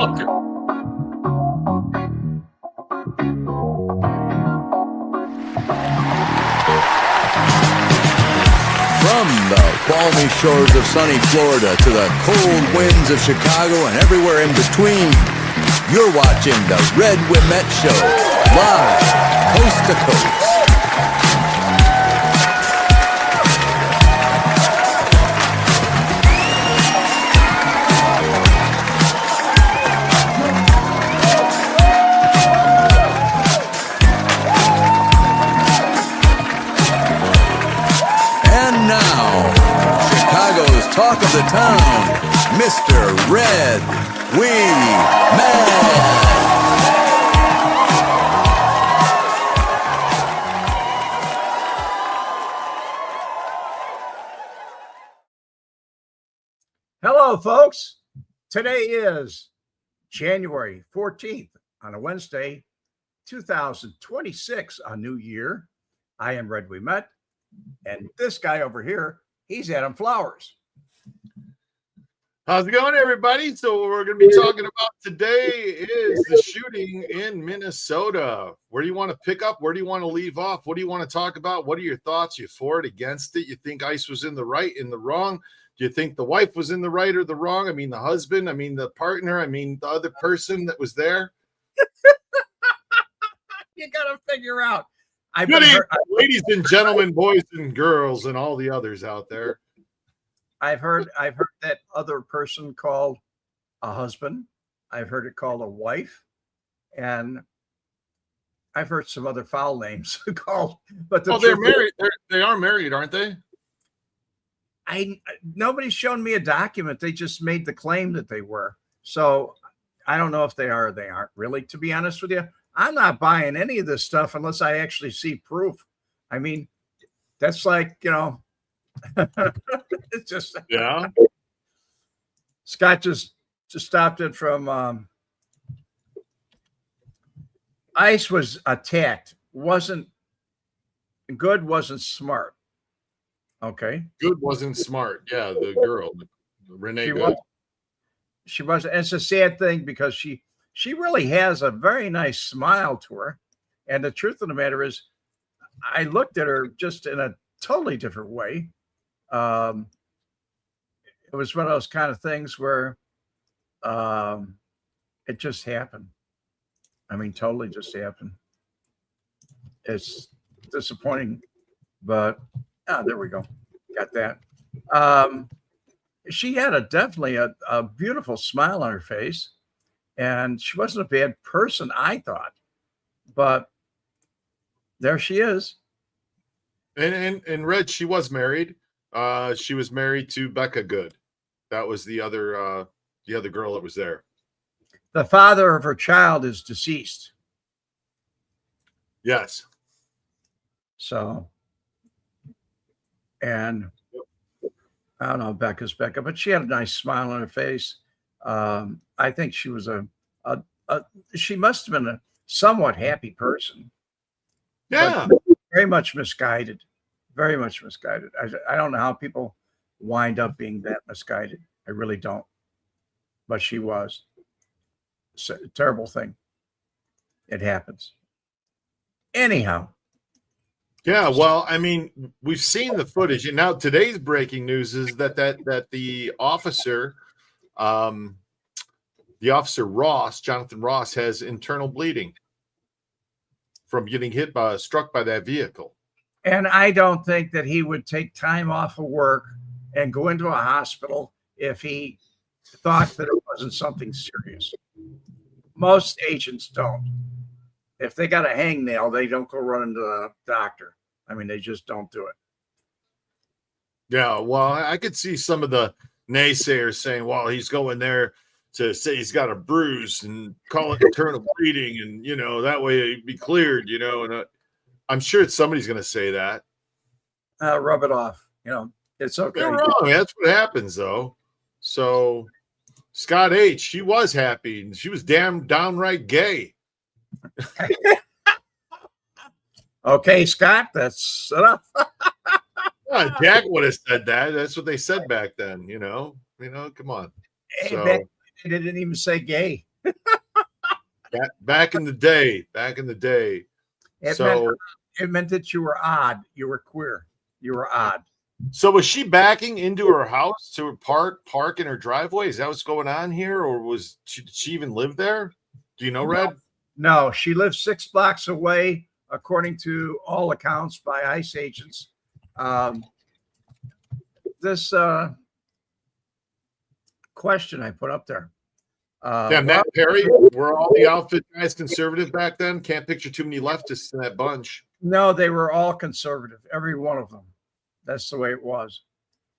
motherfucker. From the balmy shores of sunny Florida to the cold winds of Chicago and everywhere in between, you're watching the Red Wemette Show, live, coast to coast. And now, Chicago's talk of the town, Mr. Red Wemette. Hello, folks. Today is January 14th on a Wednesday, 2026, a new year. I am Red Wemette, and this guy over here, he's Adam Flowers. How's it going, everybody? So what we're going to be talking about today is the shooting in Minnesota. Where do you want to pick up? Where do you want to leave off? What do you want to talk about? What are your thoughts? You for it, against it? You think ICE was in the right, in the wrong? Do you think the wife was in the right or the wrong? I mean, the husband, I mean, the partner, I mean, the other person that was there. You got to figure out. Good evening, ladies and gentlemen, boys and girls, and all the others out there. I've heard that other person called a husband. I've heard it called a wife, and I've heard some other foul names called. But They're married. They are married, aren't they? Nobody's shown me a document. They just made the claim that they were. So I don't know if they are or they aren't. Really, to be honest with you, I'm not buying any of this stuff unless I actually see proof. I mean, that's like, it's just, yeah. Scott just stopped it from ICE was attacked. Wasn't smart. Okay. Good wasn't smart. Yeah, the girl, Renee Good. She wasn't. It's a sad thing because she really has a very nice smile to her. And the truth of the matter is, I looked at her just in a totally different way. It was one of those kind of things where it just happened. I mean, totally just happened. It's disappointing, but there we go. Got that. She had definitely a beautiful smile on her face, and she wasn't a bad person, I thought. But there she is. And Red, she was married. She was married to Becca Good. That was the other girl that was there. The father of her child is deceased. Yes. So, and I don't know, Becca's Becca, but she had a nice smile on her face. I think she was she must have been a somewhat happy person. Yeah. Very much misguided. Very much misguided. I don't know how people wind up being that misguided. I really don't. But she was. It's a terrible thing. It happens. Anyhow. Yeah, well, I mean, we've seen the footage, and now today's breaking news is that the officer, Ross, Jonathan Ross, has internal bleeding from getting struck by that vehicle. And I don't think that he would take time off of work and go into a hospital if he thought that it wasn't something serious. Most agents don't. If they got a hangnail, they don't go running to the doctor. I mean, they just don't do it. Yeah, well, I could see some of the naysayers saying, well, he's going there to say he's got a bruise and call it internal bleeding, and, that way he'd be cleared, and I'm sure somebody's going to say that. Rub it off. It's okay. You're wrong. That's what happens, though. So Scott H., she was happy, and she was downright gay. Okay, Scott, that's enough. Jack would have said that. That's what they said back then, Come on. Hey, so, they didn't even say gay. Back in the day. Back in the day. It meant that you were odd. You were queer. You were odd. So was she backing into her house to park in her driveway? Is that what's going on here, or did she even live there? Do you know, Red? No, she lived 6 blocks away, according to all accounts by ICE agents. This question I put up there. Matt Perry, were all the outfit guys conservative back then? Can't picture too many leftists in that bunch. No, they were all conservative, every one of them. That's the way it was.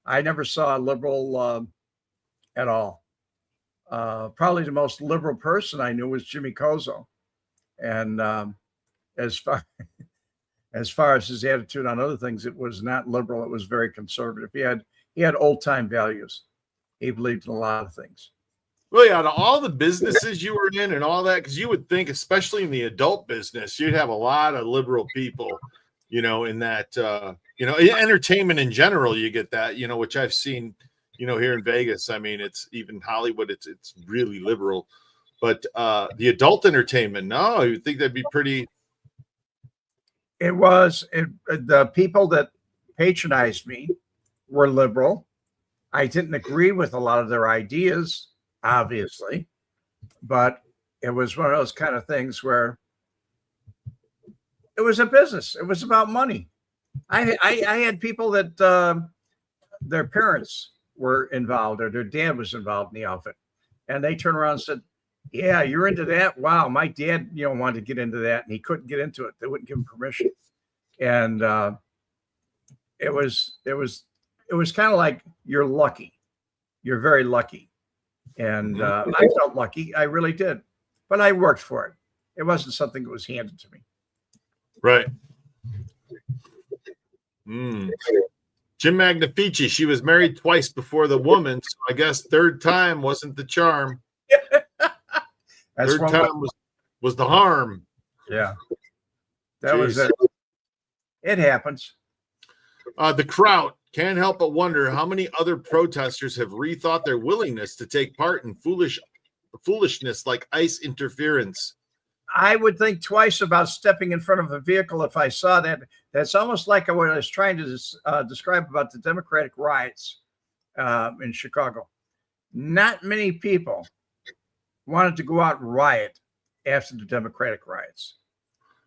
I never saw a liberal at all. Probably the most liberal person I knew was Jimmy Kozo. And as far as his attitude on other things, it was not liberal. It was very conservative. He had old time values. He believed in a lot of things. Really, out of all the businesses you were in and all that, because you would think, especially in the adult business, you'd have a lot of liberal people, in that, entertainment in general, you get that, which I've seen, here in Vegas. I mean, it's even Hollywood, it's really liberal. But the adult entertainment, no, you think that'd be pretty. It was. The people that patronized me were liberal. I didn't agree with a lot of their ideas, obviously, but it was one of those kind of things where it was a business. It was about money. I had people that their parents were involved or their dad was involved in the outfit, and they turned around and said, "Yeah, you're into that? Wow, my dad, wanted to get into that, and he couldn't get into it. They wouldn't give him permission." And it was kind of like, you're lucky. You're very lucky. And I felt lucky. I really did. But I worked for it. It wasn't something that was handed to me. Right. Jim Magnifici, she was married twice before the woman, so I guess third time wasn't the charm. Third time was the harm. Yeah. That was it. It happens. The crowd can't help but wonder how many other protesters have rethought their willingness to take part in foolishness like ICE interference. I would think twice about stepping in front of a vehicle if I saw that. That's almost like what I was trying to describe about the Democratic riots in Chicago. Not many people wanted to go out and riot after the Democratic riots.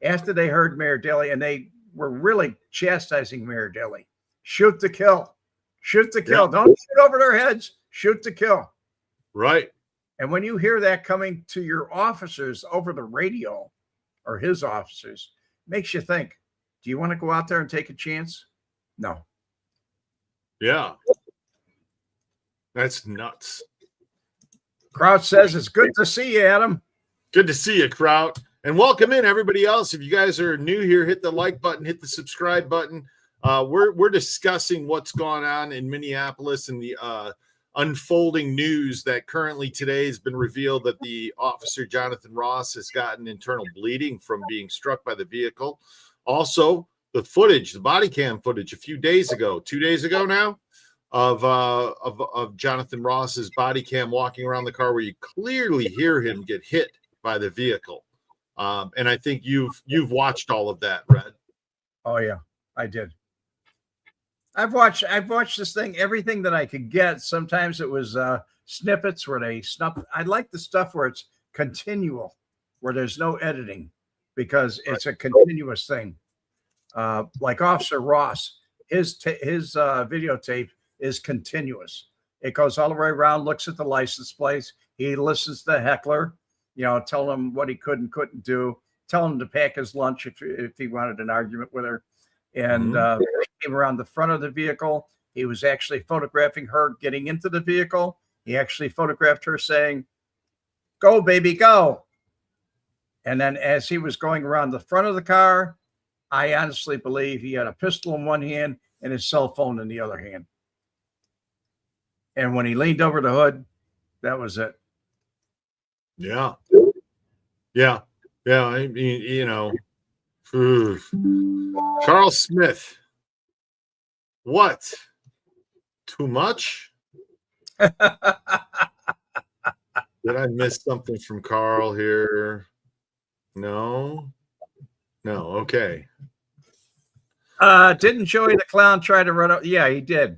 After they heard Mayor Daley, and they were really chastising Mayor Daley. Shoot to kill. Shoot to kill. Yeah. Don't shoot over their heads. Shoot to kill. Right. And when you hear that coming to your officers over the radio, or his officers, makes you think, do you want to go out there and take a chance? No. Yeah. That's nuts. Kraut says it's good to see you, Adam. Good to see you, Kraut. And welcome in, everybody else. If you guys are new here, hit the like button, hit the subscribe button. We're discussing what's going on in Minneapolis and the unfolding news that currently today has been revealed that the officer Jonathan Ross has gotten internal bleeding from being struck by the vehicle. Also, the footage, the body cam footage a few days ago, 2 days ago now, of Jonathan Ross's body cam walking around the car, where you clearly hear him get hit by the vehicle. And I think you've watched all of that, Red. Oh yeah, I did. I've watched this thing, everything that I could get. Sometimes it was snippets where they snuff. I like the stuff where it's continual, where there's no editing, because it's a continuous thing. Like Officer Ross, his videotape is continuous. It goes all the way around, looks at the license plates. He listens to the heckler, telling him what he could and couldn't do, telling him to pack his lunch if he wanted an argument with her. And came around the front of the vehicle. He was actually photographing her getting into the vehicle. He actually photographed her saying, "Go, baby, go." And then as he was going around the front of the car, I honestly believe he had a pistol in one hand and his cell phone in the other hand. And when he leaned over the hood, that was it. Yeah. Yeah. Yeah. I mean, Charles Smith. What? Too much? Did I miss something from Carl here? No. Okay. Didn't Joey the Clown try to run up? Yeah, he did.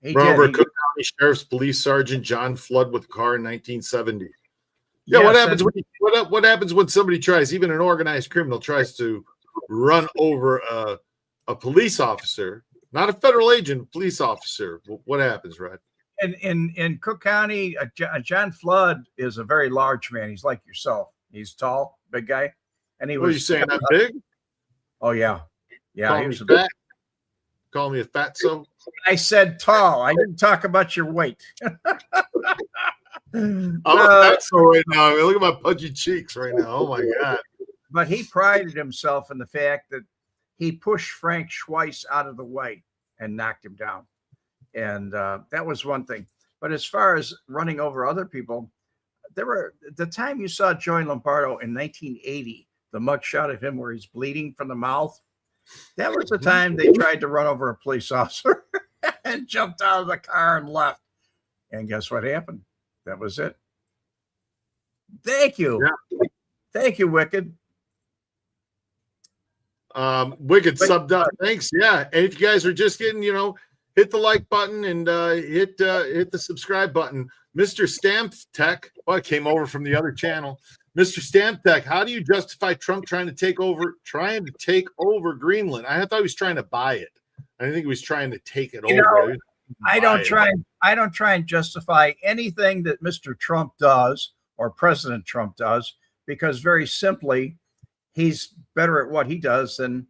Run over Cook County Sheriff's Police Sergeant John Flood with a car in 1970. Yeah, Yes, what happens when somebody tries, even an organized criminal tries to run over a police officer, not a federal agent, police officer? What happens, Red? in Cook County, John Flood is a very large man. He's like yourself. He's tall, big guy, and he What was. are you saying? I'm big? Oh yeah, yeah. Call He me was fat. Call me a fatso. I said tall. I didn't talk about your weight. I'm a fatso right now. I mean, look at my pudgy cheeks right now. Oh my god! But he prided himself in the fact that he pushed Frank Schweiss out of the way and knocked him down. And that was one thing. But as far as running over other people, the time you saw Joey Lombardo in 1980, the mugshot of him where he's bleeding from the mouth, that was the time they tried to run over a police officer and jumped out of the car and left. And guess what happened? That was it. Thank you. Yeah. Thank you, Wicked. Wicked subbed up. Thanks. Yeah. And if you guys are just getting, hit the like button and hit the subscribe button. Mr. Stamp Tech, I came over from the other channel. Mr. Stamp Tech, how do you justify Trump trying to take over Greenland? I thought he was trying to buy it. I didn't think he was trying to take it over. I don't try and justify anything that Mr. Trump does or President Trump does, because very simply, he's better at what he does than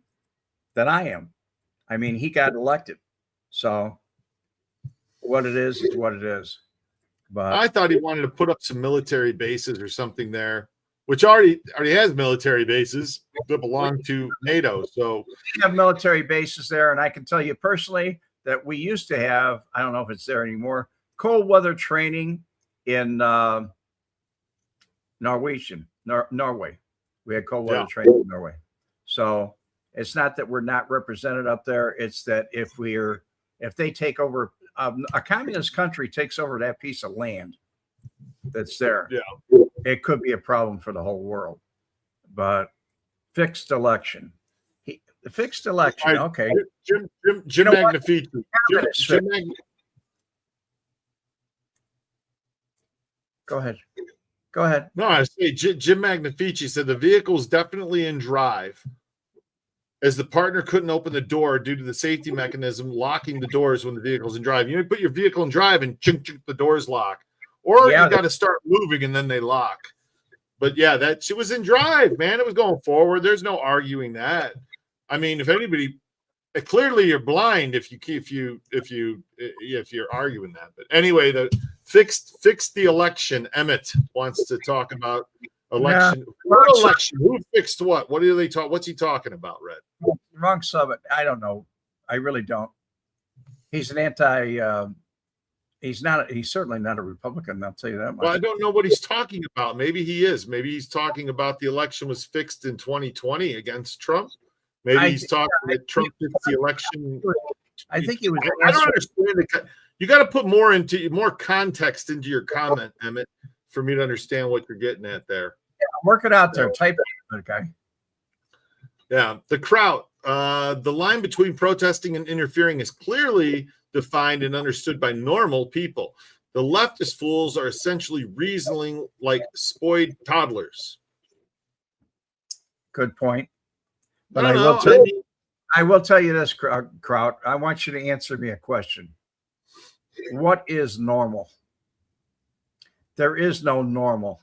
I am. I mean, he got elected. So what it is what it is. But I thought he wanted to put up some military bases or something there, which already has military bases that belong to NATO. So we have military bases there, and I can tell you personally that we used to have, I don't know if it's there anymore, cold weather training in Norway. We had cold weather training in Norway. So it's not that we're not represented up there. It's that if they take over, a communist country takes over that piece of land that's there, it could be a problem for the whole world. But fixed election. Fixed election. Right. Okay. Jim Magnifici. Go ahead. No, I say Jim Magnifici said the vehicle's definitely in drive, as the partner couldn't open the door due to the safety mechanism locking the doors when the vehicle's in drive. You put your vehicle in drive and chink, the doors lock, or you got to start moving and then they lock. But yeah, that she was in drive, man. It was going forward. There's no arguing that. I mean, if anybody, clearly you're blind if you're arguing that. But anyway, the fixed the election. Emmett wants to talk about election. Yeah. What election? Who fixed what? What do they talk? What's he talking about, Red? Wrong summit. I don't know. I really don't. He's an anti. He's certainly not a Republican. I'll tell you that much. Well, I don't know what he's talking about. Maybe he is. Maybe he's talking about the election was fixed in 2020 against Trump. Maybe he's talking that Trump fixed the election. I think he was. I don't understand. You got to put more context into your comment, Emmett, for me to understand what you're getting at there. Yeah, work it out there. Type it, okay. Yeah, the crowd. The line between protesting and interfering is clearly defined and understood by normal people. The leftist fools are essentially reasoning like spoiled toddlers. Good point. But I will tell you this, Kraut. I want you to answer me a question. What is normal? There is no normal.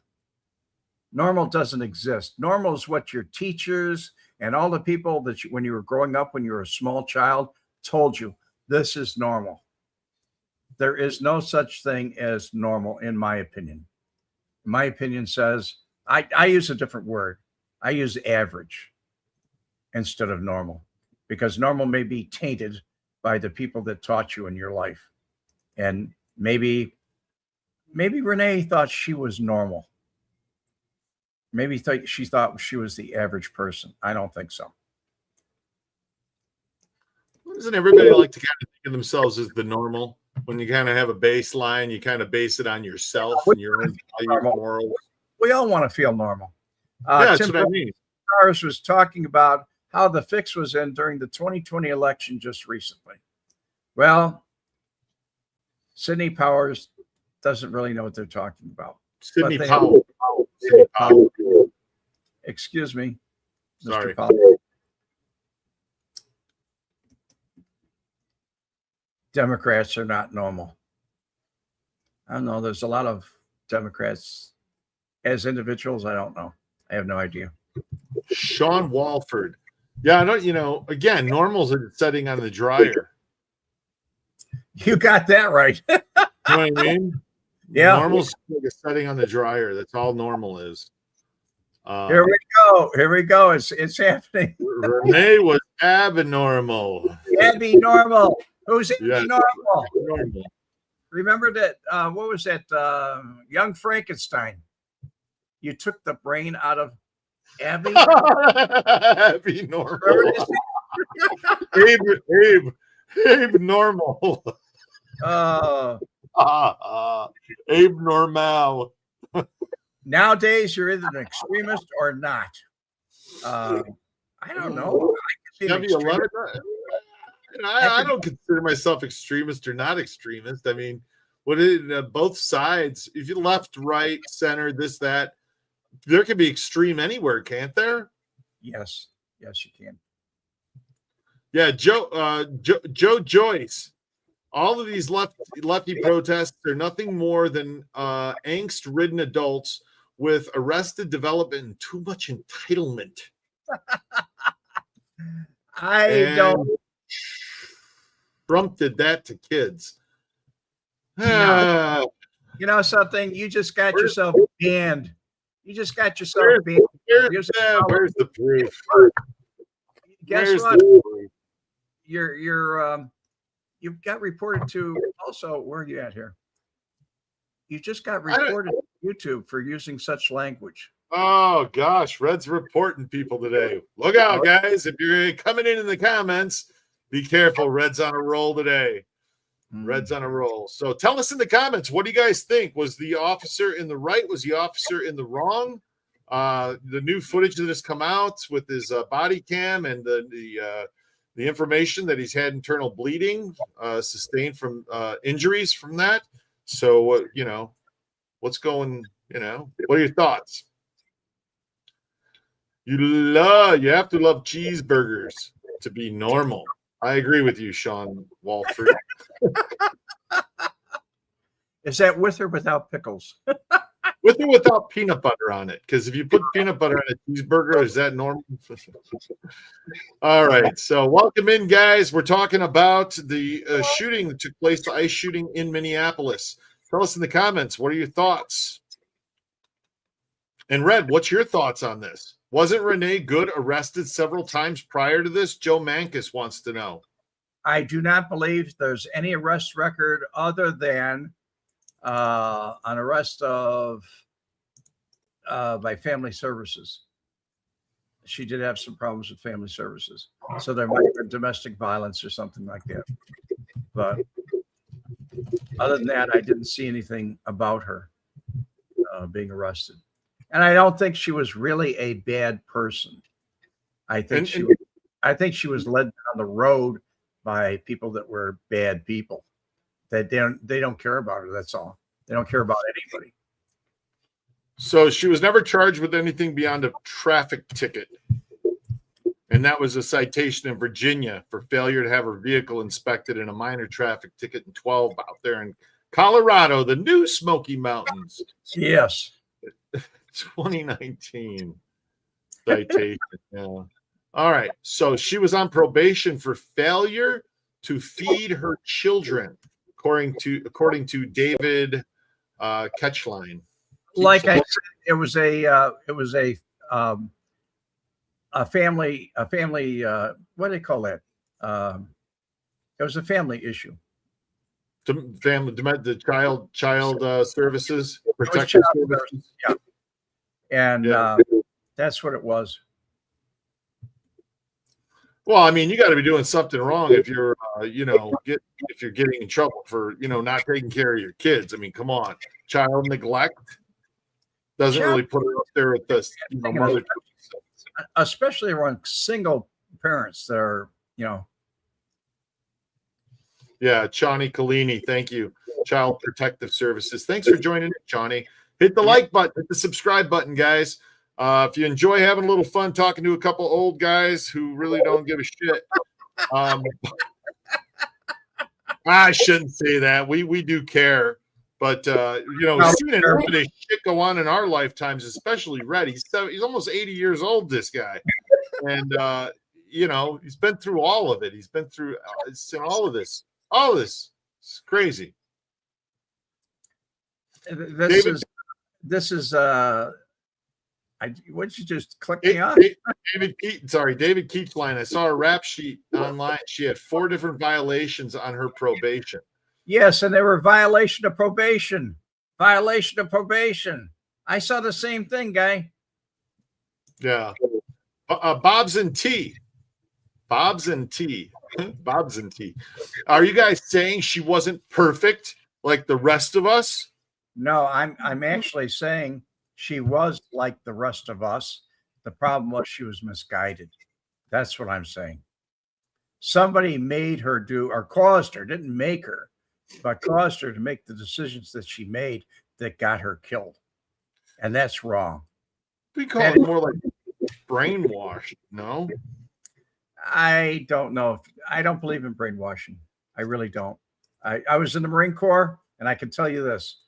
Normal doesn't exist. Normal is what your teachers and all the people that when you were growing up, when you were a small child, told you this is normal. There is no such thing as normal, in my opinion. My opinion says, I use a different word. I use average instead of normal, because normal may be tainted by the people that taught you in your life. And maybe Renee thought she was normal. Maybe she thought she was the average person. I don't think so. Doesn't everybody like to kind of think of themselves as the normal? When you kind of have a baseline, you kind of base it on yourself and your own morals. We all want to feel normal. Yeah, that's what I mean. Powers was talking about how the fix was in during the 2020 election just recently. Well, Sidney Powers doesn't really know what they're talking about. Sidney Powell. Sidney Powell. Excuse me, Sorry. Mr. Powell. Democrats are not normal. I don't know. There's a lot of Democrats as individuals. I don't know. I have no idea. Sean Walford. Yeah, I don't, again, normal's a setting on the dryer. You got that right. You know what I mean? Yeah. Normal's like a setting on the dryer. That's all normal is. Here we go. Here we go. It's happening. Renee was abnormal. Abby normal. Who's normal? Normal. Remember that? What was that? Young Frankenstein. You took the brain out of Abby. Abby normal. Abe normal. Abe normal. Nowadays, you're either an extremist or not. I don't know. I don't consider myself extremist or not extremist. I mean, both sides, if you left, right, center, this, that, there can be extreme anywhere, can't there? Yes, you can. Yeah, Joe Joyce. All of these lefty protests are nothing more than angst-ridden adults with arrested development and too much entitlement. Trump did that to kids. You know something? You just got yourself banned. You just got yourself banned. Where's the proof? Guess what? You've got reported to also. Where are you at here? You just got reported to YouTube for using such language. Oh gosh, Red's reporting people today. Look out, guys! If you're coming in the comments, be careful. Red's on a roll today. Red's on a roll. So tell us in the comments, what do you guys think? Was the officer in the right? Was the officer in the wrong? The new footage that has come out with his body cam and the information that he's had internal bleeding sustained from injuries from that. So, what's going, what are your thoughts? You have to love cheeseburgers to be normal. I agree with you, Sean Walford. Is that with or without pickles? With or without peanut butter on it? Because if you put peanut butter on a cheeseburger, is that normal? All right. So welcome in, guys. We're talking about the shooting that took place, the ICE shooting in Minneapolis. Tell us in the comments, what are your thoughts? And Red, what's your thoughts on this? Wasn't Renee Good arrested several times prior to this? Joe Mankus wants to know. I do not believe there's any arrest record other than an arrest of by family services. She did have some problems with family services, so there might be domestic violence or something like that. But other than that, I didn't see anything about her being arrested, and I don't think she was really a bad person. I think she was led down the road by people that were bad people. That they don't care about her. That's all. They don't care about anybody. So she was never charged with anything beyond a traffic ticket. And that was a citation in Virginia for failure to have her vehicle inspected in a minor traffic ticket in 12 out there in Colorado, the new Smoky Mountains. Yes. 2019 citation. Yeah. All right. So she was on probation for failure to feed her children, according to David Ketchline. Like I said, it was a family. What do they call that? It was a family issue. The child services, protection services. Yeah, and that's what it was. Well, I mean, you got to be doing something wrong if you're get if you're getting in trouble for not taking care of your kids. I mean, come on, child neglect doesn't really put it up there with this mother. Especially around single parents that are, Yeah, Chani Kalini, thank you. Child Protective Services. Thanks for joining, Chani. Hit the like button, hit the subscribe button, guys. If you enjoy having a little fun talking to a couple old guys who really don't give a shit. I shouldn't say that. We do care. But seeing a little bit of shit go on in our lifetimes, especially Red. He's almost 80 years old, this guy. And he's been through all of it. He's been through all of this. All of this. It's crazy. This is what did you just click me off? David Keachline. I saw a rap sheet online. She had 4 different violations on her probation. Yes, and they were violation of probation. Violation of probation. I saw the same thing, guy. Yeah. Bob's and Tea. Bob's and Tea. Bob's and Tea. Are you guys saying she wasn't perfect like the rest of us? No, I'm actually saying she was like the rest of us. The problem was she was misguided. That's what I'm saying. Somebody made her do or caused her, didn't make her, but caused her to make the decisions that she made that got her killed. And that's wrong. We call it more like brainwashed, no? I don't know. I don't believe in brainwashing. I really don't. I was in the Marine Corps, and I can tell you this.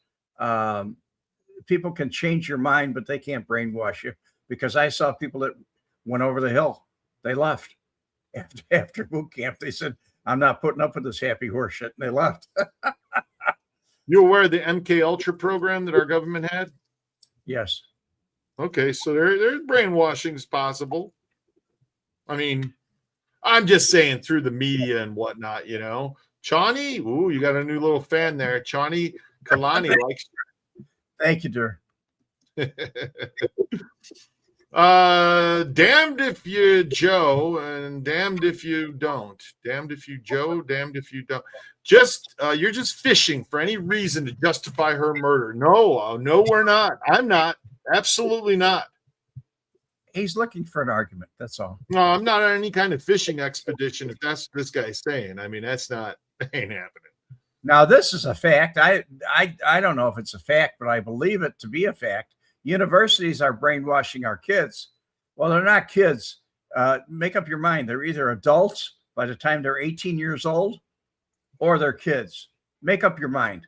People can change your mind, but they can't brainwash you, because I saw people that went over the hill. They left after boot camp. They said, I'm not putting up with this happy horse shit. And they left. You aware of the MK Ultra program that our government had? Yes. Okay, so there's brainwashing is possible. I mean, I'm just saying through the media and whatnot, Chani, ooh, you got a new little fan there. Chani Kalani likes you. Thank you, dear. Damned if you Joe and damned if you don't. Damned if you Joe, damned if you don't. You're just fishing for any reason to justify her murder. No, we're not. I'm not. Absolutely not. He's looking for an argument. That's all. No, I'm not on any kind of fishing expedition. If that's what this guy's saying, I mean, ain't happening. Now, this is a fact. I don't know if it's a fact, but I believe it to be a fact. Universities are brainwashing our kids. Well, they're not kids. Make up your mind. They're either adults by the time they're 18 years old, or they're kids. Make up your mind.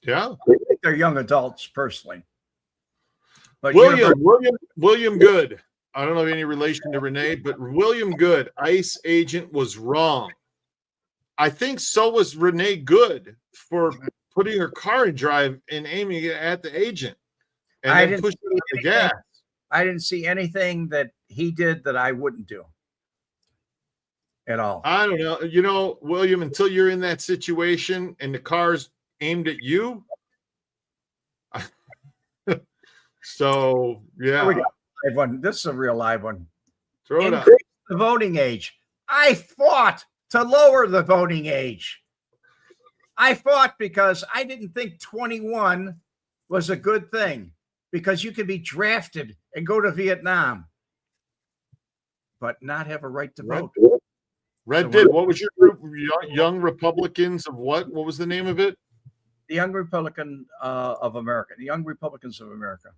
Yeah. I think they're young adults, personally. But William Good. I don't know any relation to Renee, but William Good, ICE agent, was wrong. I think so was Renee Good for putting her car in drive and aiming it at the agent and then pushing it at the gas. I didn't see anything that he did that I wouldn't do at all. I don't know. William, until you're in that situation and the car's aimed at you. So, yeah. Live one. This is a real live one. Throw it Increase the voting age. I fought to lower the voting age. I fought because I didn't think 21 was a good thing, because you could be drafted and go to Vietnam, but not have a right to vote. Red did. What was your group? Young Republicans of what? What was the name of it? The Young Republican of America. The Young Republicans of America.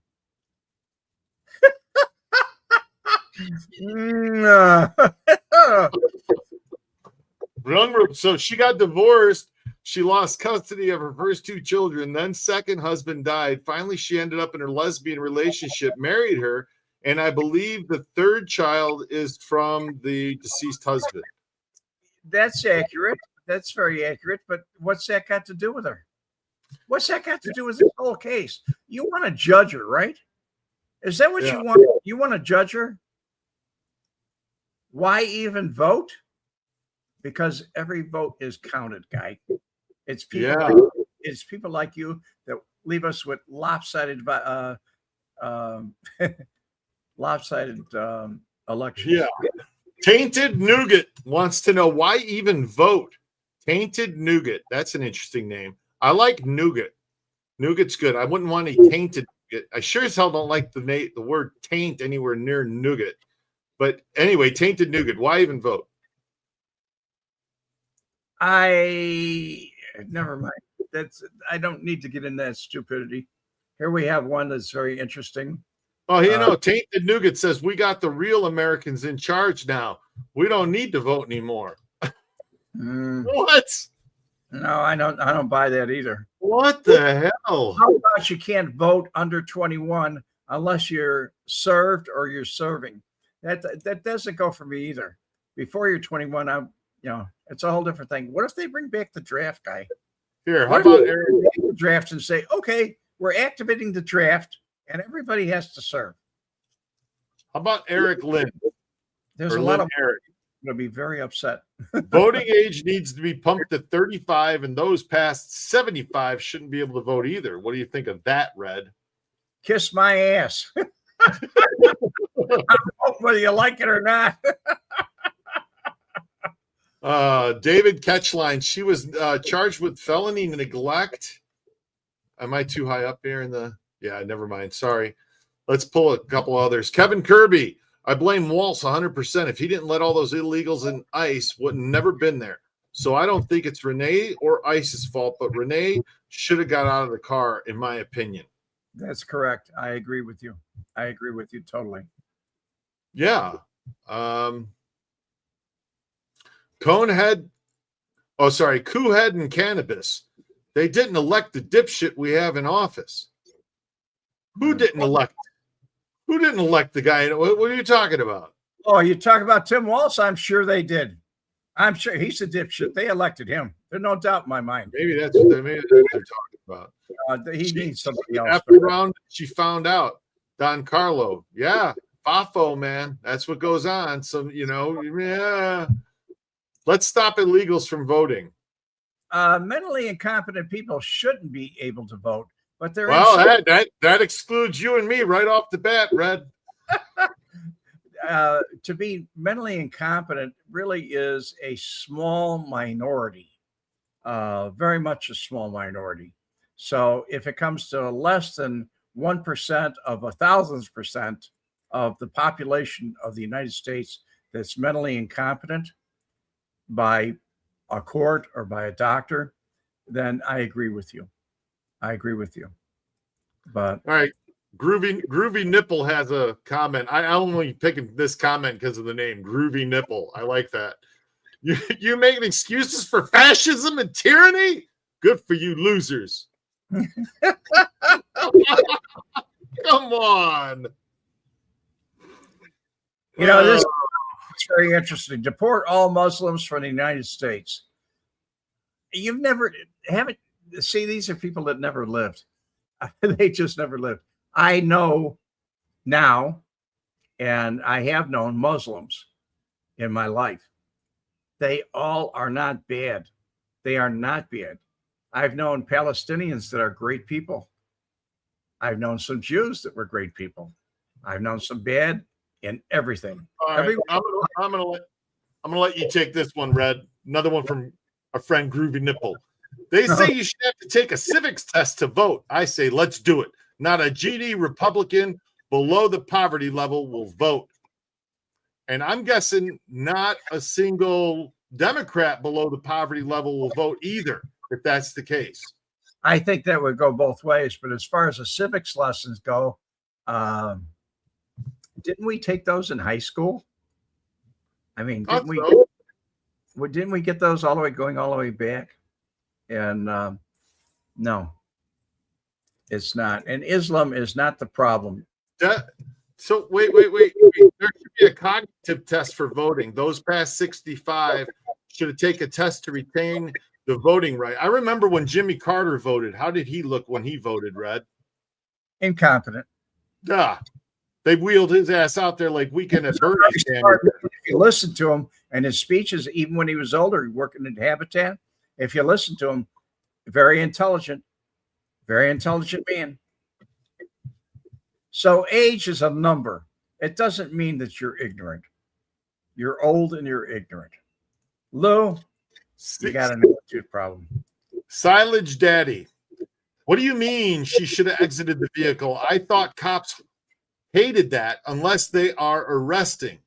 So she got divorced. She lost custody of her first 2 children. Then second husband died. Finally, she ended up in her lesbian relationship, married her, and I believe the 3rd child is from the deceased husband. That's accurate. That's very accurate. But what's that got to do with her? What's that got to do with this whole case? You want to judge her, right? Is that what you want? You want to judge her? Why even vote? Because every vote is counted, guy. It's people. It's people like you that leave us with lopsided elections. Yeah. Tainted Nougat wants to know why even vote. Tainted Nougat. That's an interesting name. I like nougat. Nougat's good. I wouldn't want any tainted nougat. I sure as hell don't like the word taint anywhere near nougat. But anyway, tainted nougat. Why even vote? Never mind. I don't need to get in that stupidity. Here we have one that's very interesting. Oh, you know, Tainted Nougat says we got the real Americans in charge now. We don't need to vote anymore. What? No, I don't buy that either. What the hell? How about you can't vote under 21 unless you're served or you're serving? That doesn't go for me either. Before you're 21, it's a whole different thing. What if they bring back the draft guy? Here, how about Eric? The draft and say, okay, we're activating the draft and everybody has to serve. How about Eric Lynn? There's a lot of Eric going to be very upset. Voting age needs to be pumped to 35, and those past 75 shouldn't be able to vote either. What do you think of that, Red? Kiss my ass. Whether you like it or not. David Ketchline, she was charged with felony neglect. Am I too high up here in the? Yeah, never mind. Sorry. Let's pull a couple others. Kevin Kirby, I blame Walsh 100%. If he didn't let all those illegals in ICE, would never been there. So I don't think it's Renee or ICE's fault, but Renee should have got out of the car, in my opinion. That's correct. I agree with you. I agree with you totally. Yeah. Conehead. Oh, sorry. Coohead and Cannabis. They didn't elect the dipshit we have in office. Who didn't elect? Who didn't elect the guy? What are you talking about? Oh, you talk about Tim Walsh? I'm sure they did. I'm sure he's a dipshit. They elected him. There's no doubt in my mind. Maybe that's what they're talking about. He needs somebody else. After round, she found out. Don Carlo. Yeah. FAFO, man. That's what goes on. So, yeah. Let's stop illegals from voting. Mentally incompetent people shouldn't be able to vote, but they're that excludes you and me right off the bat, Red. To be mentally incompetent really is a small minority, very much a small minority. So if it comes to less than 1% of 1,000% of the population of the United States that's mentally incompetent by a court or by a doctor, then I agree with you. But all right, Groovy Nipple has a comment. I only picking this comment because of the name Groovy Nipple. I like that. You making excuses for fascism and tyranny? Good for you, losers. Come on. This is very interesting. Deport all Muslims from the United States. These are people that never lived. They just never lived. I know now, and I have known Muslims in my life. They all are not bad. They are not bad. I've known Palestinians that are great people. I've known some Jews that were great people. I've known some bad in everything. All right, I'm gonna let you take this one, Red. Another one from a friend, Groovy Nipple. They say you should have to take a civics test to vote. I say let's do it. Not a GD Republican below the poverty level will vote. And I'm guessing not a single Democrat below the poverty level will vote either, if that's the case. I think that would go both ways. But as far as the civics lessons go, didn't we take those in high school? I mean, didn't we get those all the way back? And no, it's not. And Islam is not the problem. So wait. There should be a cognitive test for voting. Those past 65 should take a test to retain the voting right. I remember when Jimmy Carter voted. How did he look when he voted, Red? Incompetent. They wheeled his ass out there like weekend at Bernie. If you listen to him and his speeches, even when he was older, working in Habitat, if you listen to him, very intelligent man. So age is a number. It doesn't mean that you're ignorant. You're old and you're ignorant. Lou, you got an attitude problem. Silage Daddy. What do you mean she should have exited the vehicle? I thought cops hated that unless they are arresting.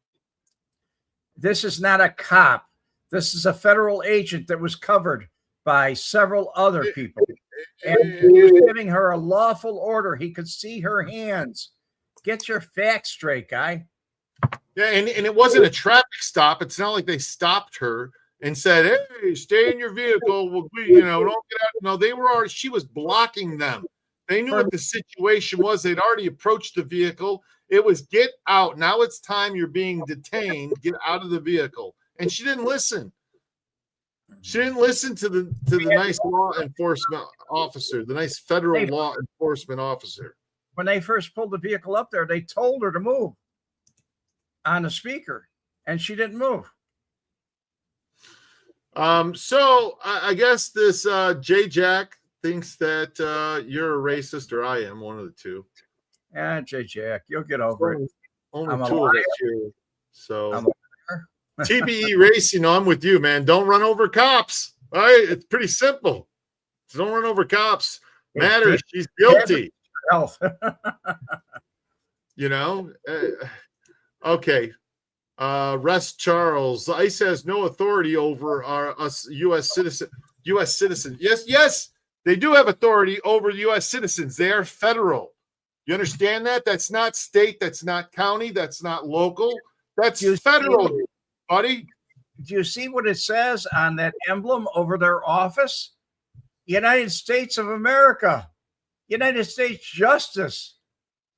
This is not a cop. This is a federal agent that was covered by several other people. And he was giving her a lawful order. He could see her hands. Get your facts straight, guy. Yeah, and it wasn't a traffic stop. It's not like they stopped her and said, "Hey, stay in your vehicle. Don't get out." No, they were already. She was blocking them. They knew what the situation was. They'd already approached the vehicle. It was get out. Now it's time. You're being detained. Get out of the vehicle. And she didn't listen. She didn't listen to the nice law enforcement officer, the nice federal law enforcement officer. When they first pulled the vehicle up there, they told her to move on the speaker, and she didn't move. So I guess this J Jack thinks that you're a racist, or I am, one of the two. Yeah, J Jack, you'll get over it. Only two of us here. So TBE race, I'm with you, man. Don't run over cops. All right, it's pretty simple. Don't run over cops. Matters. She's guilty. Health. Okay. Rest Charles. ICE has no authority over us U.S. citizen. Yes, they do have authority over U.S. citizens. They are federal. You understand that? That's not state. That's not county. That's not local. That's federal, buddy. Do you see what it says on that emblem over their office? United States of America. United States Justice.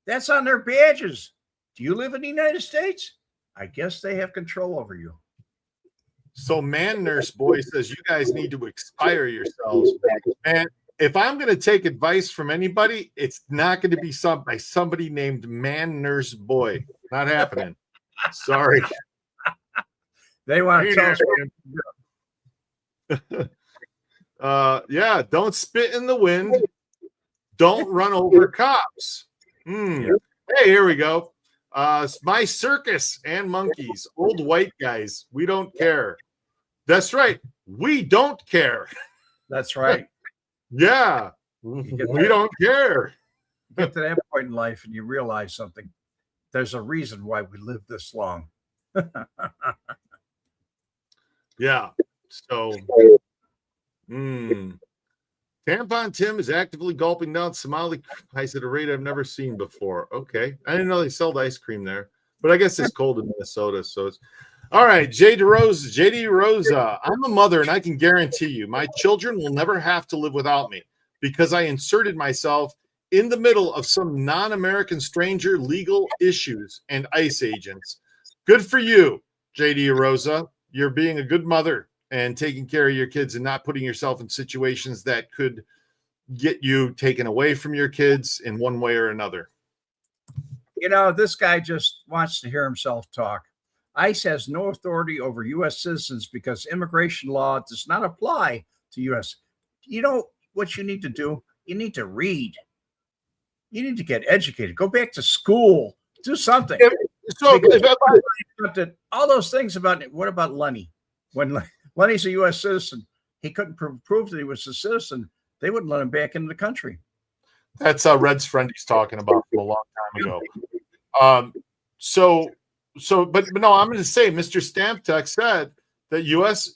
That's on their badges. Do you live in the United States? I guess they have control over you. So Man Nurse Boy says you guys need to expire yourselves. And if I'm going to take advice from anybody, it's not going to be by somebody named Man Nurse Boy. Not happening. Sorry. They want to tell us. Yeah, don't spit in the wind. Don't run over cops. Hey, here we go. My circus and monkeys, old white guys. We don't care. That's right. We don't care. That's right. Yeah. We don't care. You get to that point in life and you realize something. There's a reason why we live this long. Yeah. So, Tampon Tim is actively gulping down Somali ice at a rate I've never seen before. Okay. I didn't know they sold ice cream there, but I guess it's cold in Minnesota. So it's all right. JD Rosa. I'm a mother, and I can guarantee you my children will never have to live without me because I inserted myself in the middle of some non-American stranger legal issues and ICE agents. Good for you, JD Rosa. You're being a good mother and taking care of your kids and not putting yourself in situations that could get you taken away from your kids in one way or another. This guy just wants to hear himself talk. ICE has no authority over U.S. citizens because immigration law does not apply to U.S. You know what you need to do? You need to read. You need to get educated. Go back to school. Do something. All those things about it. What about Lenny? When Lenny's a U.S. citizen, he couldn't prove that he was a citizen. They wouldn't let him back into the country. That's Red's friend he's talking about from a long time ago. But no, I'm going to say Mr. Stamptech said that U.S.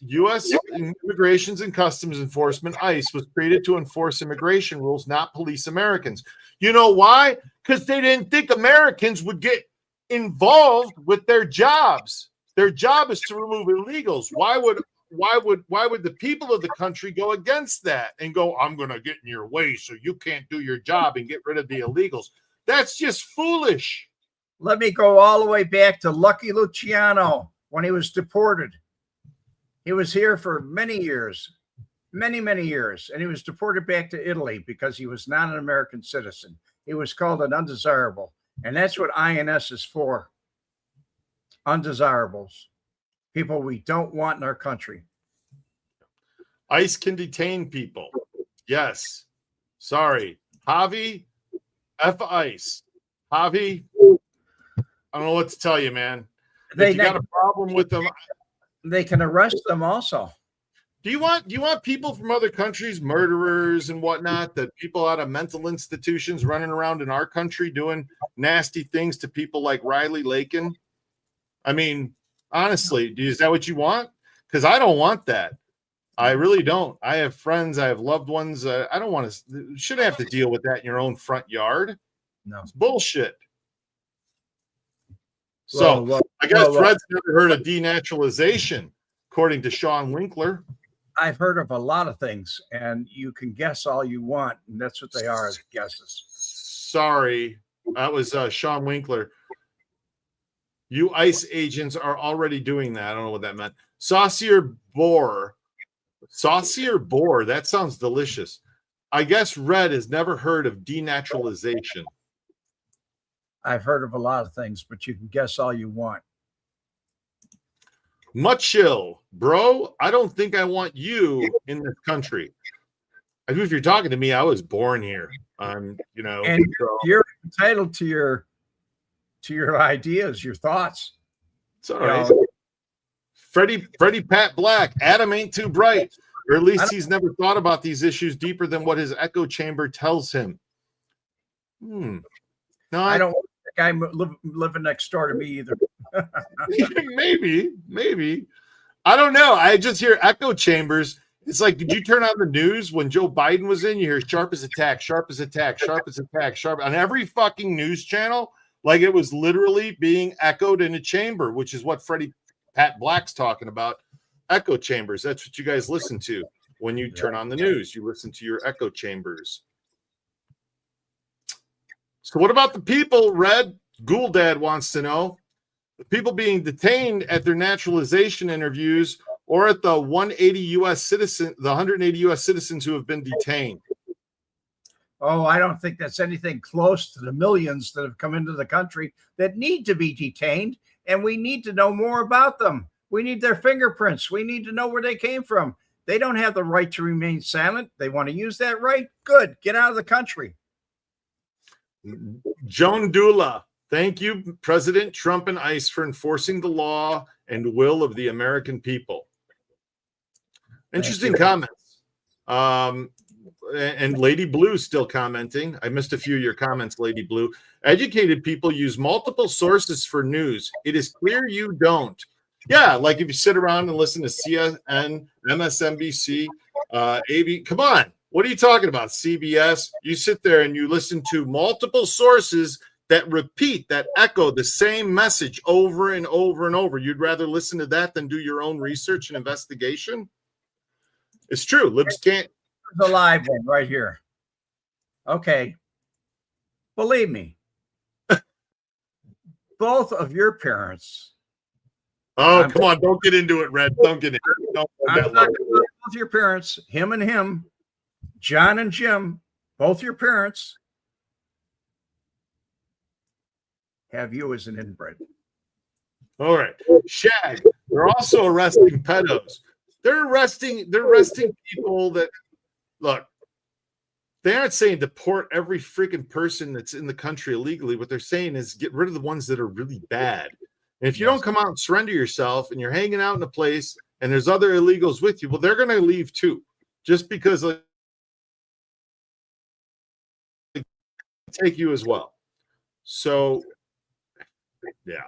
Immigrations and Customs Enforcement, ICE, was created to enforce immigration rules, not police Americans. You know why? Because they didn't think Americans would get involved with their jobs. Their job is to remove illegals. Why would the people of the country go against that and go, I'm going to get in your way so you can't do your job and get rid of the illegals? That's just foolish. Let me go all the way back to Lucky Luciano when he was deported. He was here for many years, many years, and he was deported back to Italy because he was not an American citizen. He was called an undesirable, and that's what INS is for. Undesirables, people we don't want in our country. ICE can detain people. Yes. Sorry. Javi, F ICE. Javi, I don't know what to tell you, man. If you got a problem with them, they can arrest them also. Do you want people from other countries, murderers and whatnot, that people out of mental institutions running around in our country doing nasty things to people like Riley Lakin? I mean, honestly, is that what you want? Because I don't want that. I really don't. I have friends, I have loved ones. I don't want to. Shouldn't have to deal with that in your own front yard. No, it's bullshit. So I guess Fred's never heard of denaturalization, according to Sean Winkler. I've heard of a lot of things, and you can guess all you want, and that's what they are, as guesses. Sorry, that was Sean Winkler. You ICE agents are already doing that. I don't know what that meant. Saucier boar. Saucier boar. That sounds delicious. I guess Red has never heard of denaturalization. I've heard of a lot of things, but you can guess all you want. Muchill, bro, I don't think I want you in this country. If you're talking to me, I was born here. And you're entitled to your ideas, your thoughts. It's all right. Freddie Pat Black, Adam ain't too bright, or at least he's never thought about these issues deeper than what his echo chamber tells him. No, I don't want the guy living next door to me either. maybe. I don't know. I just hear echo chambers. It's like, did you turn on the news when Joe Biden was in? You hear sharp as attack, sharp as attack, sharp as attack, sharp on every fucking news channel. Like it was literally being echoed in a chamber, which is what Freddie Pat Black's talking about. Echo chambers. That's what you guys listen to when you turn on the news. You listen to your echo chambers. So what about the people, Red? Gouldad wants to know. The people being detained at their naturalization interviews or at the 180 U.S. citizen, the 180 U.S. citizens who have been detained. Oh, I don't think that's anything close to the millions that have come into the country that need to be detained, and we need to know more about them. We need their fingerprints. We need to know where they came from. They don't have the right to remain silent. They want to use that right. Good. Get out of the country. Joan Dula. Thank you, President Trump and ICE, for enforcing the law and will of the American people. Interesting comments. And Lady Blue still commenting. I missed a few of your comments, Lady Blue. Educated people use multiple sources for news. It is clear you don't. Yeah, like if you sit around and listen to CNN, MSNBC, AB. Come on. What are you talking about? CBS. You sit there and you listen to multiple sources that repeat, that echo the same message over and over and over. You'd rather listen to that than do your own research and investigation? It's true. Libs can't. The live one right here. Okay. Believe me. Both of your parents. Oh, come on. Don't get into it, Red. Don't get into it. Both your parents, him and him, John and Jim, both your parents have you as an inbred. All right. Shag. They're also arresting pedos. They're arresting people that look, they aren't saying deport every freaking person that's in the country illegally. What they're saying is get rid of the ones that are really bad. And if you don't come out and surrender yourself and you're hanging out in a place and there's other illegals with you, well, they're going to leave too. Just because they take you as well. So, yeah.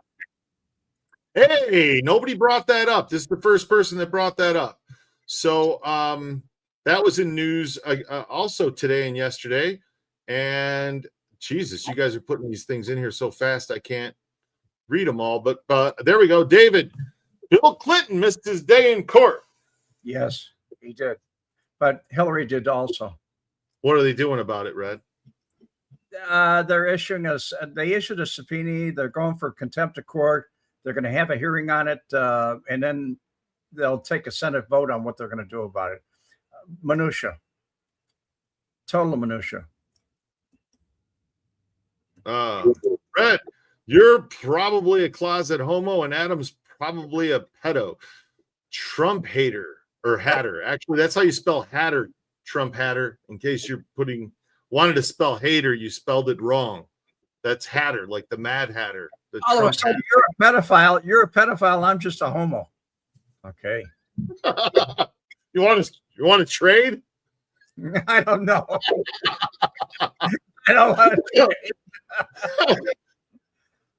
Hey, nobody brought that up. This is the first person that brought that up. So, that was in news also today and yesterday. And Jesus, you guys are putting these things in here so fast I can't read them all. But there we go. David, Bill Clinton missed his day in court. Yes, he did. But Hillary did also. What are they doing about it, Red? They're issuing they issued a subpoena. They're going for contempt of court. They're going to have a hearing on it. And then they'll take a Senate vote on what they're going to do about it. Minutia. Total minutia. Red, you're probably a closet homo and Adam's probably a pedo. Trump hater or hatter. Actually, that's how you spell hatter, Trump hatter. In case you're wanted to spell hater, you spelled it wrong. That's Hatter, like the Mad Hatter. The All of a Trump sudden, you're a pedophile. You're a pedophile. I'm just a homo. Okay. You want to trade? I don't know. I don't want to trade.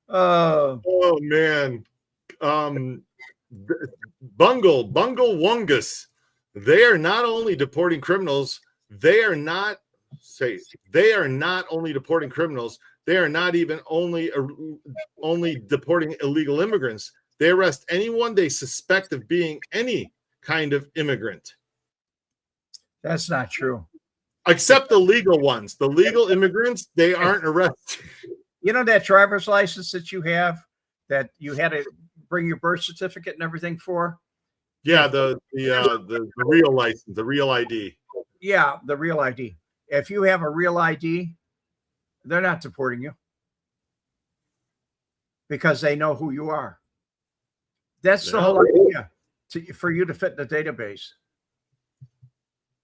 Oh man. Bungle Wungus. They are not only deporting criminals, they are not only deporting criminals, they are not even only deporting illegal immigrants. They arrest anyone they suspect of being any kind of immigrant. That's not true. Except the legal ones. The legal immigrants, they aren't arrested. You know that driver's license that you have that you had to bring your birth certificate and everything for? Yeah, the real license, the real ID. Yeah, the real ID. If you have a real ID, they're not deporting you because they know who you are. That's the whole idea for you to fit in the database.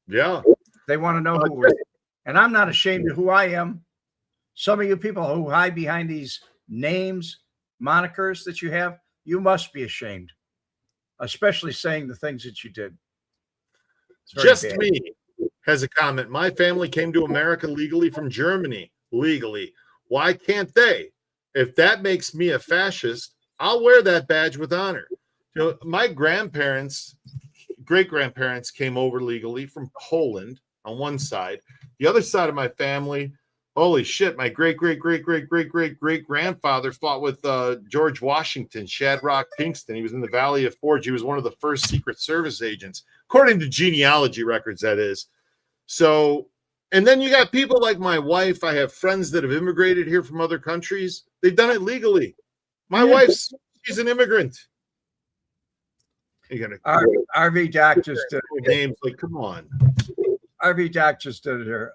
Yeah. They want to know who we're. And I'm not ashamed of who I am. Some of you people who hide behind these names, monikers that you have, you must be ashamed, especially saying the things that you did. Just bad. Me has a comment. My family came to America legally from Germany. Legally. Why can't they? If that makes me a fascist, I'll wear that badge with honor. You know, my grandparents, great-grandparents came over legally from Poland on one side. The other side of my family, holy shit, my great-great-great-great-great-great-great-grandfather fought with George Washington, Shadrach Kingston. He was in the Valley of Forge. He was one of the first Secret Service agents, according to genealogy records, that is. So, and then you got people like my wife. I have friends that have immigrated here from other countries. They've done it legally. My wife's, she's an immigrant. RV Doc just did names like, come on. RV Doc just did it here.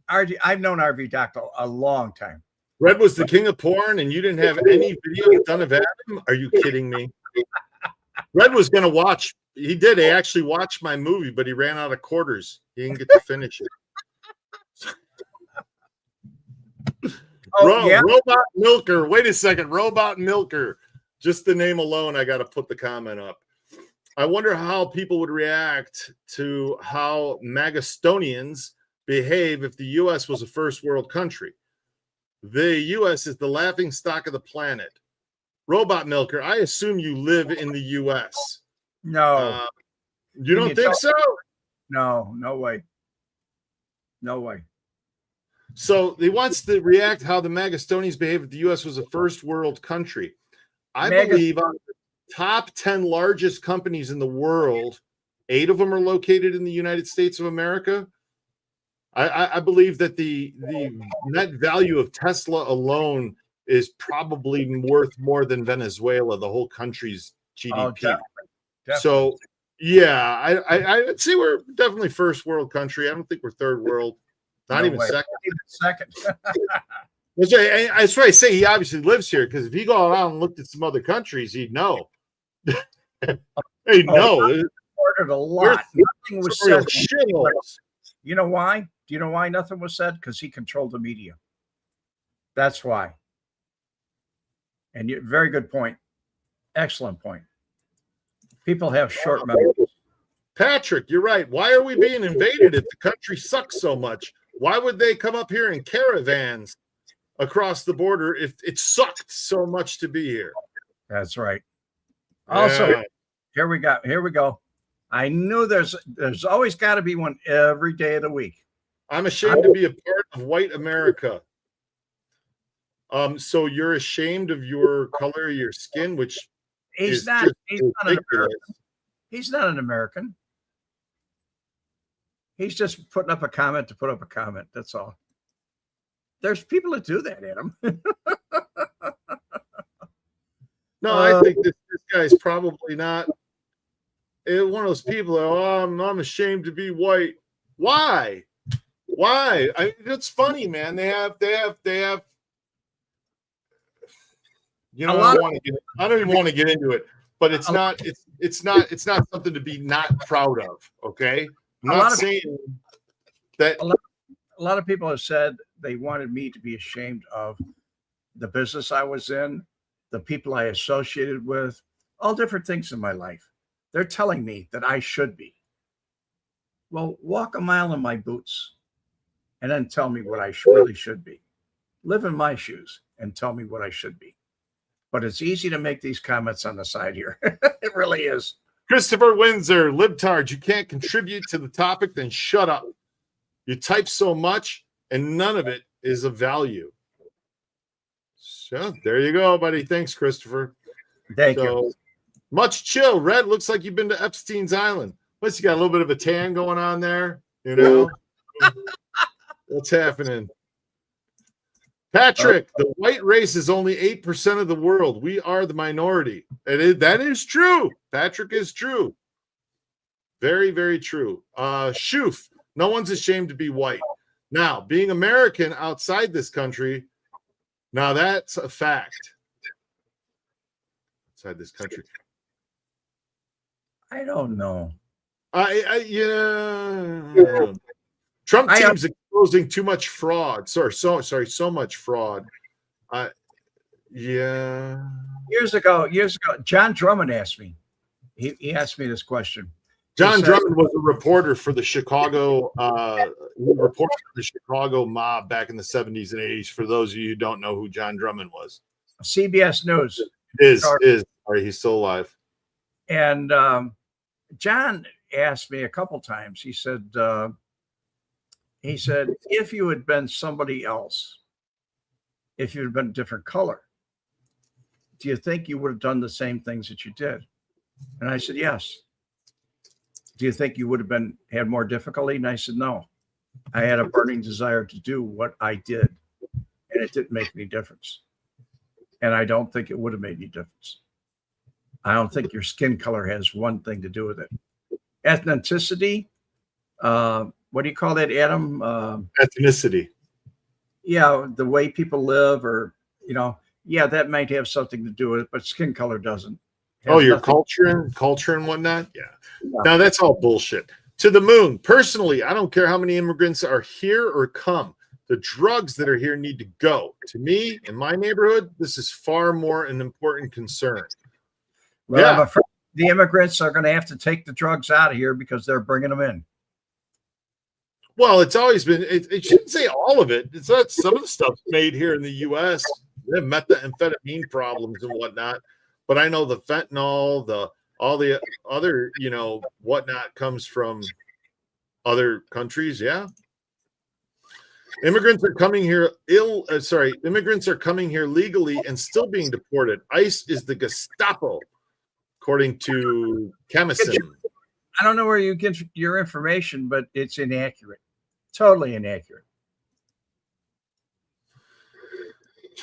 I've known RV Doc a long time. Red was the king of porn, and you didn't have any videos done of Adam? Are you kidding me? Red was going to watch. He did. He actually watched my movie, but he ran out of quarters. He didn't get to finish it. Yeah. Robot Milker. Wait a second. Robot Milker. Just the name alone, I got to put the comment up. I wonder how people would react to how Magastonians behave if the U.S. was a first world country. The U.S. is the laughing stock of the planet. Robot Milker, I assume you live in the U.S. No. You don't think so? No, no way. No way. So he wants to react how the Magastonians behave if the U.S. was a first world country. I believe on the top 10 largest companies in the world, 8 of them are located in the United States of America. I believe that the net value of Tesla alone is probably worth more than Venezuela, the whole country's GDP. Oh, definitely. So, yeah, I'd say we're definitely first world country. I don't think we're third world. Not even second. Not even second. That's why I say he obviously lives here, because if he go around and looked at some other countries, he'd know. He'd know. Ordered a lot. Nothing was said. You know why? Do you know why nothing was said? Because he controlled the media. That's why. And very good point. Excellent point. People have short memories. Patrick, you're right. Why are we being invaded if the country sucks so much? Why would they come up here in caravans across the border if it sucked so much to be here? That's right. Also, here we go. I knew there's always got to be one every day of the week. I'm ashamed to be a part of white America. So you're ashamed of your color of your skin, which he's not an American. He's not an American. He's just putting up a comment to put up a comment. That's all. There's people that do that, Adam. No, I think this guy's probably not one of those people that, I'm ashamed to be white. Why? It's funny, man. They have you know, I don't even want to get into it, but it's not something to be not proud of. Okay. I'm not saying that a lot of people have said they wanted me to be ashamed of the business I was in, the people I associated with, all different things in my life. They're telling me that I should be. Well, walk a mile in my boots and then tell me what I really should be. Live in my shoes and tell me what I should be. But it's easy to make these comments on the side here. It really is. Christopher Windsor, libtard, you can't contribute to the topic, then shut up. You type so much and none of it is of value. So there you go, buddy. Thanks, Christopher. Thank you. Much chill. Red, looks like you've been to Epstein's Island. Plus, you got a little bit of a tan going on there. You know, what's happening? Patrick, the white race is only 8% of the world. We are the minority. That is true. Patrick is true. Very, very true. Shoof, no one's ashamed to be white. Now, being American outside this country, now that's a fact. Outside this country. I don't know. Yeah. Trump team's exposing too much fraud. So much fraud. Yeah. Years ago, John Drummond asked me. He asked me this question. John Drummond was a reporter for the Chicago mob back in the 70s and 80s. For those of you who don't know who John Drummond was, CBS News is sorry, he's still alive. And John asked me a couple times. He said, if you had been somebody else, if you had been a different color, do you think you would have done the same things that you did? And I said, yes. Do you think you would have had more difficulty? And I said, no. I had a burning desire to do what I did, and it didn't make any difference. And I don't think it would have made any difference. I don't think your skin color has one thing to do with it. Ethnicity, what do you call that, Adam? Ethnicity. Yeah, the way people live, or that might have something to do with it, but skin color doesn't. Your culture and whatnot. Yeah. Now that's all bullshit. To the moon. Personally, I don't care how many immigrants are here or come. The drugs that are here need to go. To me, in my neighborhood, this is far more an important concern. Well, I'm afraid the immigrants are going to have to take the drugs out of here because they're bringing them in. Well, it's always been, it shouldn't say all of it. It's not some of the stuff made here in the U.S. They have methamphetamine problems and whatnot. But I know the fentanyl, all the other, whatnot comes from other countries. Yeah. Immigrants are coming here immigrants are coming here legally and still being deported. ICE is the Gestapo, according to Chemison. I don't know where you get your information, but it's inaccurate. Totally inaccurate.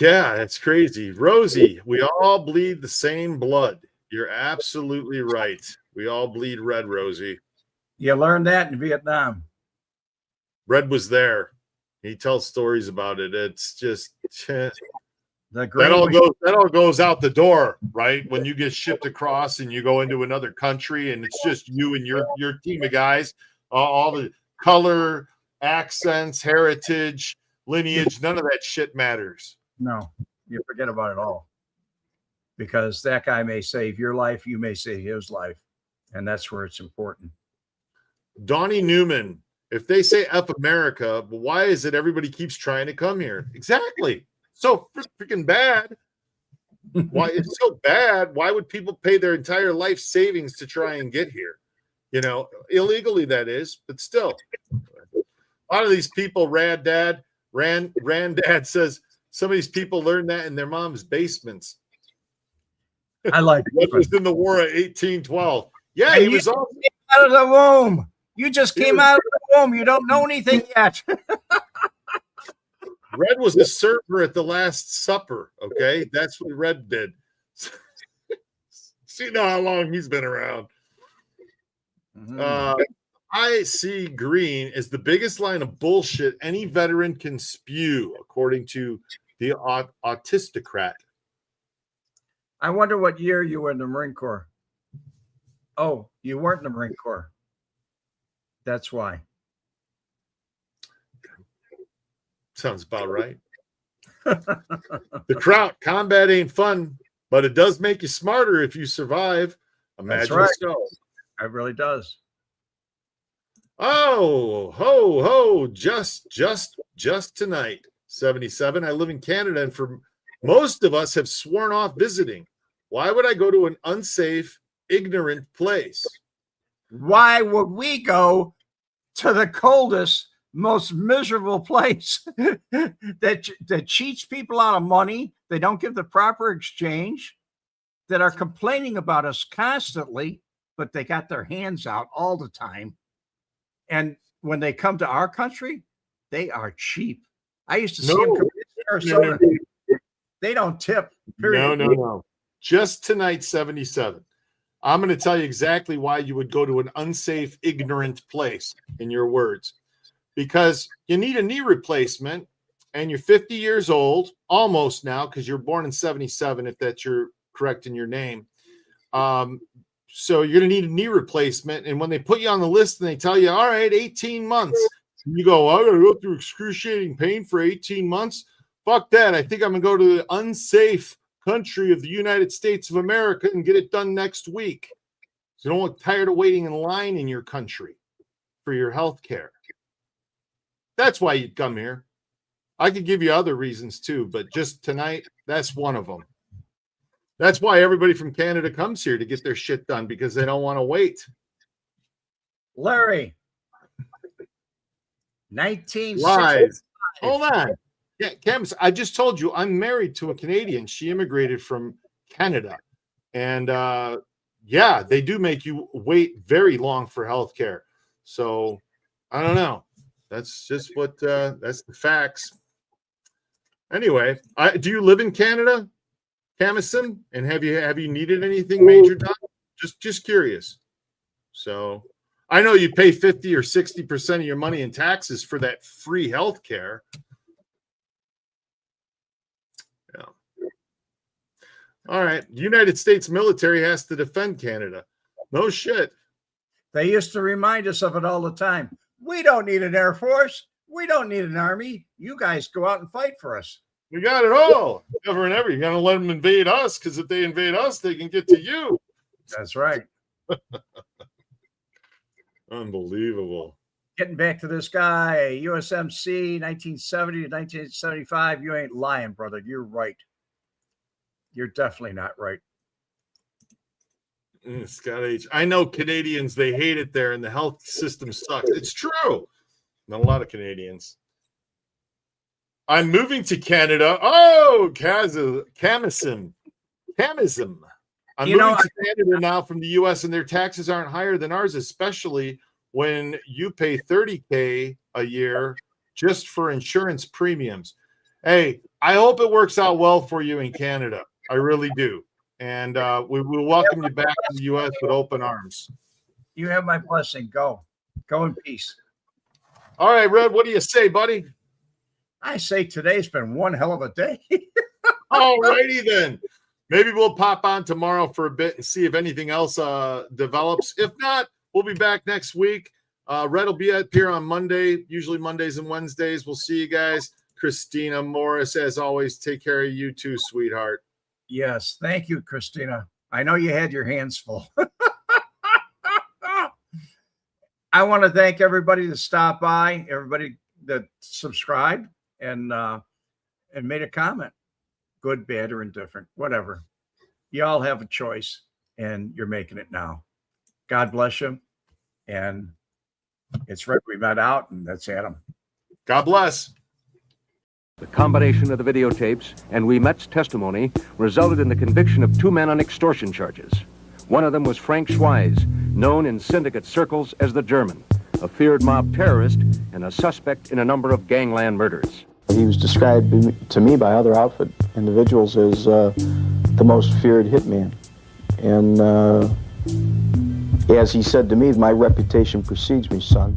Yeah, that's crazy. Rosie, we all bleed the same blood. You're absolutely right. We all bleed red, Rosie. You learned that in Vietnam. Red was there. He tells stories about it. It's just that all goes out the door, right? When you get shipped across and you go into another country and it's just you and your team of guys, all the color, accents, heritage, lineage, none of that shit matters. No, you forget about it all. Because that guy may save your life, you may save his life. And that's where it's important. Donnie Newman, if they say F America, why is it everybody keeps trying to come here? Exactly. So freaking bad. Why it's so bad? Why would people pay their entire life savings to try and get here? Illegally, that is, but still. A lot of these people, Randad says, some of these people learned that in their mom's basements. I like what was in the war of 1812. Yeah, he was all out of the womb. You just came out of the womb. You don't know anything yet. Red was a server at the Last Supper. Okay, that's what Red did. See how long he's been around. Mm-hmm. I see green is the biggest line of bullshit any veteran can spew, according to the Autistocrat. I wonder what year you were in the Marine Corps. Oh, you weren't in the Marine Corps. That's why. Sounds about right. The combat ain't fun, but it does make you smarter if you survive. Imagine right. so. It really does. Oh, ho, ho, just tonight. 77. I live in Canada, and for most of us have sworn off visiting. Why would I go to an unsafe, ignorant place? Why would we go to the coldest, most miserable place that cheats people out of money? They don't give the proper exchange, that are complaining about us constantly, but they got their hands out all the time. And when they come to our country, they are cheap. I used to see them come to Sarasota. No. They don't tip. Period. No. Just tonight, 77. I'm going to tell you exactly why you would go to an unsafe, ignorant place, in your words. Because you need a knee replacement, and you're 50 years old, almost now, because you're born in 77, if that's correct in your name. So you're going to need a knee replacement. And when they put you on the list and they tell you, all right, 18 months, and you go, I got to go through excruciating pain for 18 months. Fuck that. I think I'm going to go to the unsafe country of the United States of America and get it done next week. So you don't look tired of waiting in line in your country for your health care. That's why you'd come here. I could give you other reasons too, but just tonight, that's one of them. That's why everybody from Canada comes here, to get their shit done, because they don't want to wait. Larry, 1960. Lies. Hold on. Yeah, Cam, I just told you I'm married to a Canadian. She immigrated from Canada. And yeah, they do make you wait very long for health care. So I don't know. That's just what that's the facts. Anyway, do you live in Canada, Camison? And have you needed anything major done? Just curious. So I know you pay 50 or 60% of your money in taxes for that free health care. Yeah. All right. The United States military has to defend Canada. No shit. They used to remind us of it all the time. We don't need an Air Force. We don't need an army. You guys go out and fight for us. We got it all. Never and ever. You're going to let them invade us, because if they invade us, they can get to you. That's right. Unbelievable. Getting back to this guy, USMC, 1970 to 1975. You ain't lying, brother. You're right. You're definitely not right. Scott H. I know Canadians, they hate it there, and the health system sucks. It's true. Not a lot of Canadians. I'm moving to Canada. Oh, Camism. I'm moving to Canada now from the U.S., and their taxes aren't higher than ours, especially when you pay $30K a year just for insurance premiums. Hey, I hope it works out well for you in Canada. I really do. And we will welcome you back to the U.S. with open arms. You have my blessing. Go in peace. All right, Red, what do you say, buddy? I say today's been one hell of a day. All righty then. Maybe we'll pop on tomorrow for a bit and see if anything else develops. If not, we'll be back next week. Red will be up here on Monday, usually Mondays and Wednesdays. We'll see you guys. Christina Morris, as always, take care of you too, sweetheart. Yes. Thank you, Christina. I know you had your hands full. I want to thank everybody that stopped by, everybody that subscribed and made a comment. Good, bad, or indifferent, whatever. You all have a choice, and you're making it now. God bless you. And it's Red Wemette out, and that's Adam. God bless. The combination of the videotapes and Wemette's testimony resulted in the conviction of 2 men on extortion charges. One of them was Frank Schweiz, known in syndicate circles as the German, a feared mob terrorist and a suspect in a number of gangland murders. He was described to me by other outfit individuals as the most feared hitman. And as he said to me, my reputation precedes me, son.